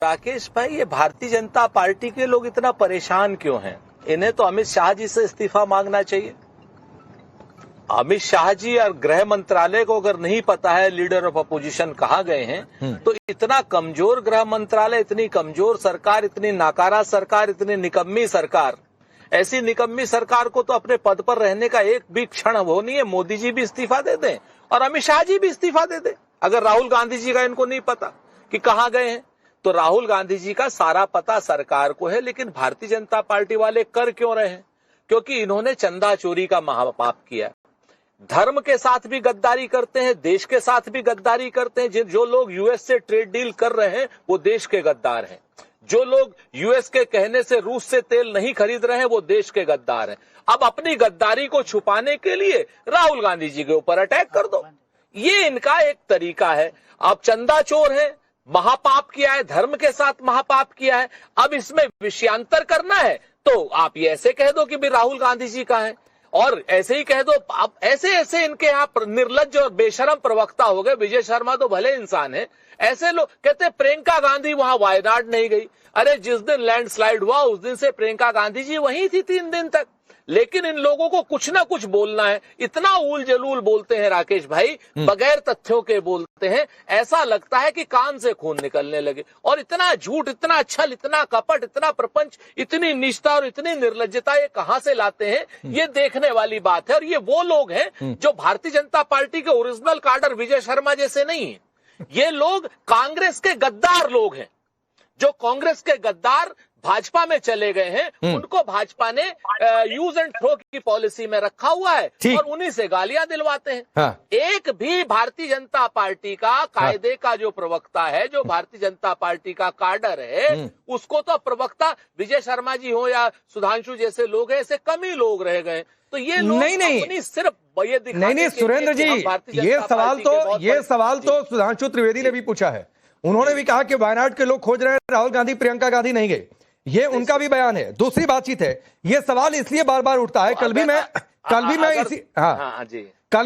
राकेश भाई, ये भारतीय जनता पार्टी के लोग इतना परेशान क्यों हैं? इन्हें तो अमित शाह जी से इस्तीफा मांगना चाहिए। अमित शाह जी और गृह मंत्रालय को अगर नहीं पता है लीडर ऑफ अपोजिशन कहाँ गए हैं, तो इतना कमजोर गृह मंत्रालय, इतनी कमजोर सरकार, इतनी नाकारा सरकार, इतनी निकम्मी सरकार, ऐसी निकम्मी सरकार को तो अपने पद पर रहने का एक भी क्षण वो नहीं है। मोदी जी भी इस्तीफा दे दें और अमित शाह जी भी इस्तीफा दे दें। अगर राहुल गांधी जी का इनको नहीं पता कि कहाँ गए हैं, तो राहुल गांधी जी का सारा पता सरकार को है, लेकिन भारतीय जनता पार्टी वाले कर क्यों रहे हैं? क्योंकि इन्होंने चंदा चोरी का महापाप किया। धर्म के साथ भी गद्दारी करते हैं, देश के साथ भी गद्दारी करते हैं। जो लोग यूएस से ट्रेड डील कर रहे हैं वो देश के गद्दार हैं। जो लोग यूएस के कहने से रूस से तेल नहीं खरीद रहे हैं वो देश के गद्दार हैं। अब अपनी गद्दारी को छुपाने के लिए राहुल गांधी जी के ऊपर अटैक कर दो, ये इनका एक तरीका है। अब चंदा चोर है, महापाप किया है, धर्म के साथ महापाप किया है, अब इसमें विषयांतर करना है तो आप ये ऐसे कह दो कि भी राहुल गांधी जी का है, और ऐसे ही कह दो। अब ऐसे ऐसे इनके यहाँ निर्लज्ज और बेशरम प्रवक्ता हो गए। विजय शर्मा तो भले इंसान है, ऐसे लोग कहते हैं प्रियंका गांधी वहां वायनाड नहीं गई। अरे जिस दिन लैंडस्लाइड हुआ उस दिन से प्रियंका गांधी जी वहीं थी 3 दिन तक। लेकिन इन लोगों को कुछ ना कुछ बोलना है, इतना ऊल जलूल बोलते हैं राकेश भाई, बगैर तथ्यों के बोलते हैं, ऐसा लगता है कि कान से खून निकलने लगे। और इतना झूठ, इतना छल, इतना कपट, इतना प्रपंच, इतनी निष्ठा और इतनी निर्लज्जता ये कहां से लाते हैं, ये देखने वाली बात है। और ये वो लोग हैं जो भारतीय जनता पार्टी के ओरिजिनल कार्डर विजय शर्मा जैसे नहीं है। ये लोग कांग्रेस के गद्दार लोग हैं। जो कांग्रेस के गद्दार भाजपा में चले गए हैं, उनको भाजपा ने यूज एंड थ्रो की पॉलिसी में रखा हुआ है और उन्हीं से गालियां दिलवाते हैं। हाँ। एक भी भारतीय जनता पार्टी का कायदे का जो प्रवक्ता है, जो भारतीय जनता पार्टी का कार्डर है, उसको तो प्रवक्ता विजय शर्मा जी हो या सुधांशु जैसे लोग हैं, ऐसे कम ही लोग रह गए। तो ये लोग नहीं सिर्फ ये नहीं सुरेंद्र जी, ये सवाल तो सुधांशु त्रिवेदी ने भी पूछा है। उन्होंने भी कहा कि वायनाड के लोग खोज रहे हैं, राहुल गांधी प्रियंका गांधी नहीं गए, ये उनका भी बयान है। दूसरी बातचीत है, ये सवाल इसलिए बार बार उठता है, कल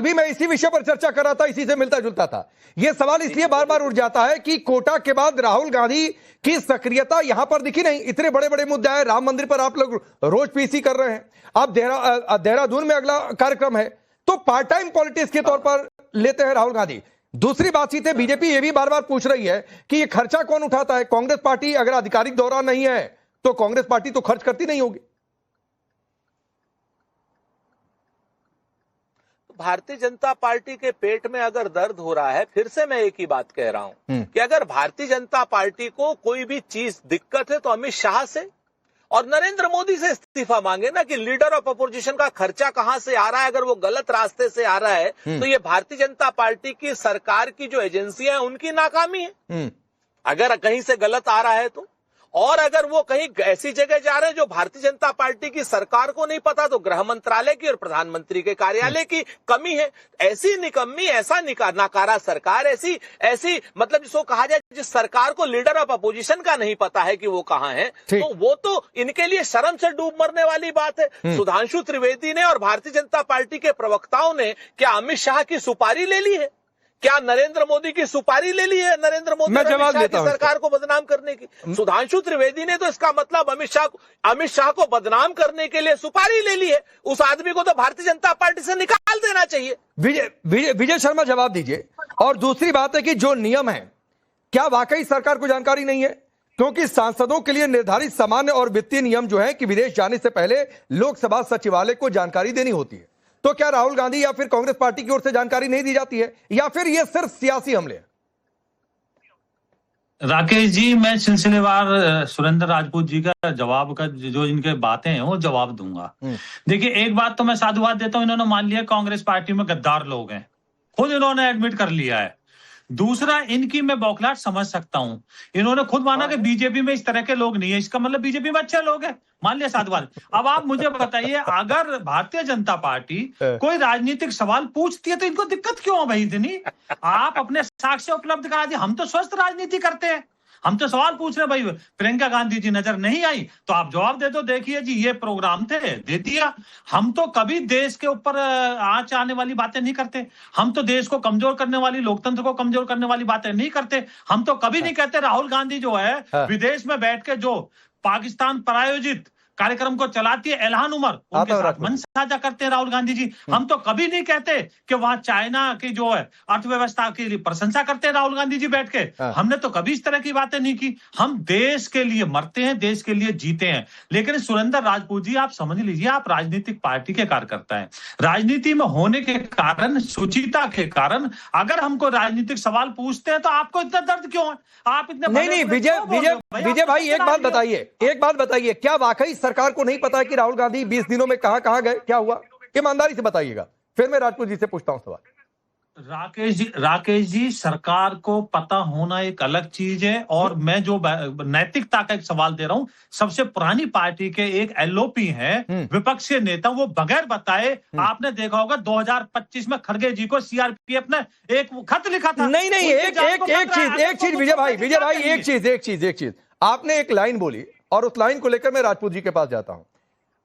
भी मैं इसी विषय पर चर्चा कर रहा था, इसी से मिलता जुलता था। यह सवाल इसलिए बार बार उठ जाता है कि कोटा के बाद राहुल गांधी की सक्रियता यहां पर दिखी नहीं। इतने बड़े बड़े मुद्दे हैं, राम मंदिर पर आप लोग रोज पीसी कर रहे हैं, अब देहरादून में अगला कार्यक्रम है, तो पार्ट टाइम पॉलिटिक्स के तौर पर लेते हैं राहुल गांधी। दूसरी बातचीत है, बीजेपी ये भी बार बार पूछ रही है कि ये खर्चा कौन उठाता है। कांग्रेस पार्टी अगर आधिकारिक दौरा नहीं है तो कांग्रेस पार्टी तो खर्च करती नहीं होगी। भारतीय जनता पार्टी के पेट में अगर दर्द हो रहा है, फिर से मैं एक ही बात कह रहा हूं कि अगर भारतीय जनता पार्टी को कोई भी चीज दिक्कत है तो अमित शाह से और नरेंद्र मोदी से इस्तीफा मांगे ना, कि लीडर ऑफ अपोजिशन का खर्चा कहां से आ रहा है। अगर वो गलत रास्ते से आ रहा है तो ये भारतीय जनता पार्टी की सरकार की जो एजेंसियां हैं उनकी नाकामी है, अगर कहीं से गलत आ रहा है तो। और अगर वो कहीं ऐसी जगह जा रहे हैं जो भारतीय जनता पार्टी की सरकार को नहीं पता, तो गृह मंत्रालय की और प्रधानमंत्री के कार्यालय की कमी है। ऐसी निकम्मी, ऐसा नाकारा सरकार, ऐसी मतलब जिसको कहा जाए जिस सरकार को लीडर ऑफ अपोजिशन का नहीं पता है कि वो कहां है, तो वो तो इनके लिए शर्म से डूब मरने वाली बात है। सुधांशु त्रिवेदी ने और भारतीय जनता पार्टी के प्रवक्ताओं ने क्या अमित शाह की सुपारी ले ली है? क्या नरेंद्र मोदी की सुपारी ले ली है? नरेंद्र मोदी की सरकार को बदनाम करने की। सुधांशु त्रिवेदी ने तो इसका मतलब अमित शाह को बदनाम करने के लिए सुपारी ले ली है। उस आदमी को तो भारतीय जनता पार्टी से निकाल देना चाहिए। विजय शर्मा जवाब दीजिए। और दूसरी बात है कि जो नियम है, क्या वाकई सरकार को जानकारी नहीं है? क्योंकि सांसदों के लिए निर्धारित सामान्य और वित्तीय नियम जो है कि विदेश जाने से पहले लोकसभा सचिवालय को जानकारी देनी होती है। तो क्या राहुल गांधी या फिर कांग्रेस पार्टी की ओर से जानकारी नहीं दी जाती है, या फिर ये सिर्फ सियासी हमले? राकेश जी, मैं सिलसिलेवार सुरेंद्र राजपूत जी का जवाब का जो इनके बातें हैं वो जवाब दूंगा। देखिए, एक बात तो मैं साधुवाद देता हूं, इन्होंने मान लिया कांग्रेस पार्टी में गद्दार लोग हैं, खुद इन्होंने एडमिट कर लिया है। दूसरा, इनकी मैं बौखलाहट समझ सकता हूं, इन्होंने खुद माना कि बीजेपी में इस तरह के लोग नहीं है, इसका मतलब बीजेपी में अच्छे लोग हैं, मान लिया साधुवाद। अब आप मुझे बताइए, अगर भारतीय जनता पार्टी कोई राजनीतिक सवाल पूछती है तो इनको दिक्कत क्यों है भाई इतनी? आप अपने साक्ष्य उपलब्ध करा दिए, हम तो स्वस्थ राजनीति करते हैं, हम तो सवाल पूछ रहे भाई, प्रियंका गांधी जी नजर नहीं आई तो आप जवाब दे दो, देखिए जी ये प्रोग्राम थे, दे दिया। हम तो कभी देश के ऊपर आंच आने वाली बातें नहीं करते, हम तो देश को कमजोर करने वाली, लोकतंत्र को कमजोर करने वाली बातें नहीं करते। हम तो कभी नहीं कहते राहुल गांधी जो है विदेश में बैठ के जो पाकिस्तान प्रायोजित कार्यक्रम को चलाती है इल्हान उमर, उनके साथ मंच साझा करते हैं राहुल गांधी जी। हम तो कभी नहीं कहते कि वहां चाइना की जो है अर्थव्यवस्था की प्रशंसा करते हैं राहुल गांधी जी बैठ के। हमने तो कभी इस तरह की बातें नहीं की। हम देश के लिए मरते हैं, देश के लिए जीते हैं। लेकिन सुरेंद्र राजपूत जी, आप समझ लीजिए, आप राजनीतिक पार्टी के कार्यकर्ता हैं। राजनीति में होने के कारण, शुचिता के कारण अगर हमको राजनीतिक सवाल पूछते हैं तो आपको इतना दर्द क्यों है? आप इतने नहीं, विजय भाई एक बात बताइए, क्या वाकई सरकार को नहीं पता है कि राहुल गांधी 20 दिनों में कहां गए, क्या हुआ? ईमानदारी से बताइएगा, फिर मैं राजपूत जी से पूछता हूं सवाल। राकेश जी, सरकार को पता होना एक अलग चीज है, और मैं जो नैतिकता का एक सवाल दे रहा हूं, सबसे पुरानी पार्टी के एक एलओपी हैं, विपक्षी नेता, वो बगैर बताए, आपने देखा होगा 2025 में खड़गे जी को सीआरपीएफ ने एक खत लिखा था। नहीं, एक चीज विजय भाई, एक चीज आपने एक लाइन बोली, और उस लाइन को लेकर मैं राजपूत जी के पास जाता हूं।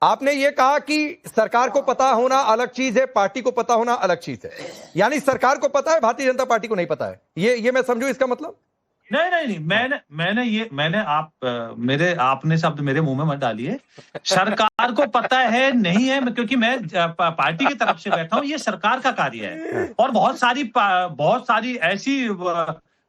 आपने ये कहा कि सरकार को पता होना अलग चीज है, पार्टी को पता होना अलग चीज है। यानी सरकार को पता है, भारतीय जनता पार्टी को नहीं पता है, ये मैं समझूं इसका मतलब? नहीं, आपने शब्द मेरे मुंह में मत डालिए। सरकार को पता है नहीं है, क्योंकि मैं पार्टी की तरफ से बैठा हूं, ये सरकार का कार्य है। और बहुत सारी ऐसी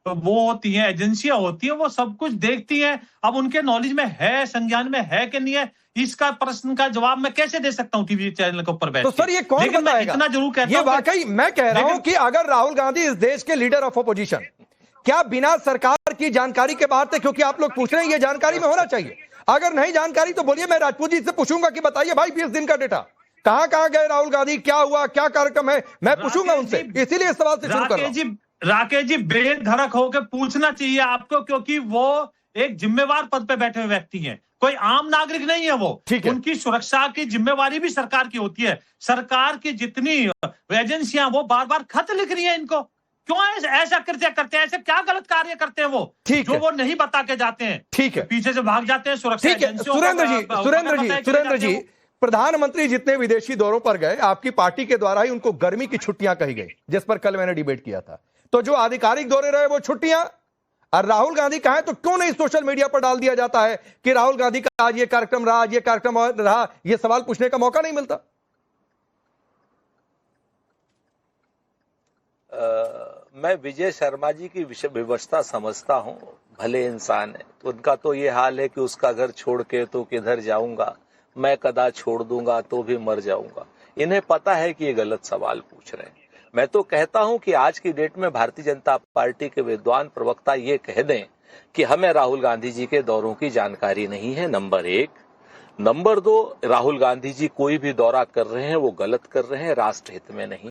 वो होती हैं, एजेंसियां होती हैं, वो सब कुछ देखती हैं। अब उनके नॉलेज में है, संज्ञान में है कि नहीं है, इसका प्रश्न का जवाब मैं कैसे दे सकता हूं टीवी चैनल के ऊपर बैठ? तो सर ये कौन बताएगा? इतना जरूर कहता ये वाकई मैं कह रहा हूं कि अगर राहुल गांधी इस देश के लीडर ऑफ अपोजिशन, क्या बिना सरकार की जानकारी के बात है? क्योंकि आप लोग पूछ रहे हैं ये जानकारी में होना चाहिए। अगर नहीं जानकारी तो बोलिए, मैं राजपूत जी से पूछूंगा कि बताइए भाई 20 दिन का डेटा कहां गए राहुल गांधी, क्या हुआ, क्या कार्यक्रम है, मैं पूछूंगा उनसे। इसीलिए सवाल से शुरू कर रहा हूं। राकेश जी, बेधड़क होकर पूछना चाहिए आपको, क्योंकि वो एक जिम्मेवार पद पे बैठे हुए व्यक्ति हैं, कोई आम नागरिक नहीं है वो। उनकी सुरक्षा की जिम्मेवारी भी सरकार की होती है। सरकार की जितनी एजेंसियां वो बार बार खत लिख रही हैं इनको, क्यों ऐसा कृत्य करते हैं? ऐसे क्या गलत कार्य करते हैं वो, जो वो नहीं बता के जाते हैं? ठीक है, पीछे से भाग जाते हैं सुरक्षा एजेंसियों। सुरेंद्र जी, प्रधानमंत्री जितने विदेशी दौरों पर गए, आपकी पार्टी के द्वारा ही उनको गर्मी की छुट्टियां कही गई, जिस पर कल मैंने डिबेट किया था। तो जो आधिकारिक दौरे रहे वो छुट्टियां, और राहुल गांधी का है तो क्यों नहीं सोशल मीडिया पर डाल दिया जाता है कि राहुल गांधी का आज ये कार्यक्रम रहा, आज ये कार्यक्रम रहा? ये सवाल पूछने का मौका नहीं मिलता। मैं विजय शर्मा जी की विवशता समझता हूं, भले इंसान है। तो उनका तो ये हाल है कि उसका घर छोड़ के तो किधर जाऊंगा, मैं कदा छोड़ दूंगा तो भी मर जाऊंगा। इन्हें पता है कि ये गलत सवाल पूछ रहे हैं। मैं तो कहता हूं कि आज की डेट में भारतीय जनता पार्टी के विद्वान प्रवक्ता ये कह दें कि हमें राहुल गांधी जी के दौरों की जानकारी नहीं है, नंबर 1। नंबर 2, राहुल गांधी जी कोई भी दौरा कर रहे हैं वो गलत कर रहे हैं, राष्ट्र हित में नहीं।